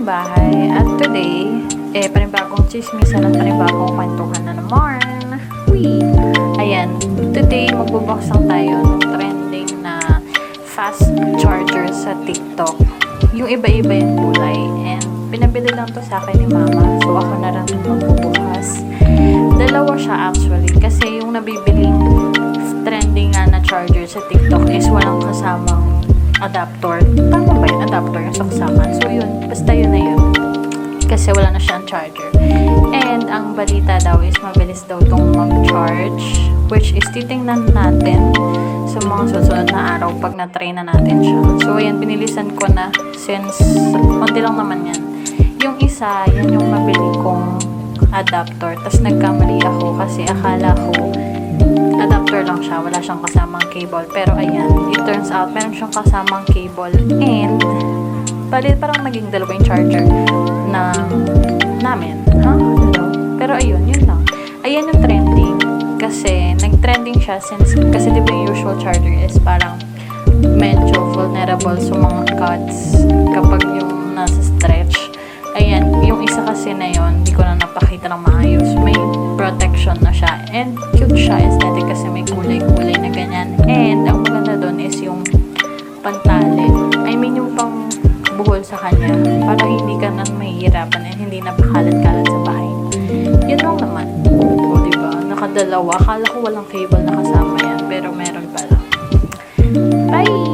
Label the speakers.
Speaker 1: bahay. At today, panibagong chismisan at panibagong kwentuhan na naman. Wee! Ayan, today magbubuksan tayo ng trending na fast charger sa TikTok. Yung iba-iba yung kulay. And pinabili lang to sa akin ni Mama. So ako na rin magbubukas. Dalawa siya actually. Kasi yung nabibiling trending nga na charger sa TikTok is walang kasamang adapter. Tama ba yun? Adapter yung saksakan. So yun, basta yun na yun. Kasi wala na siyang charger. And ang balita daw is mabilis daw itong mag-charge. Which is titingnan natin sa mga susunod na araw pag na-try na natin siya. So ayan, binilisan ko na since konti lang naman yan. Yung isa, yan yung nabili kong adapter. Tapos nagkamali ako kasi akala ko adapter lang siya, wala siyang kasamang cable. Pero ayan, it turns out meron siyang kasamang cable and parang naging dalawa yung charger na namin. Hello? Pero ayun, yun lang. Ayan yung trending kasi nag-trending siya since, kasi diba yung usual charger is parang medyo vulnerable sa mga cuts kapag yung nasa stretch. Ayan, yung isa kasi na yun, hindi ko na napakita ng maayos. May protection na siya. And cute siya, aesthetic kasi may kulay-kulay na ganyan. And ang maganda doon is yung pantali. I mean, yung pang buhol sa kanya. Para hindi ka na mahihirapan and hindi napakalat-kalat sa bahay. Yun lang naman. O, diba? Nakadalawa. Akala ko walang cable na kasama yan. Pero meron pala. Bye!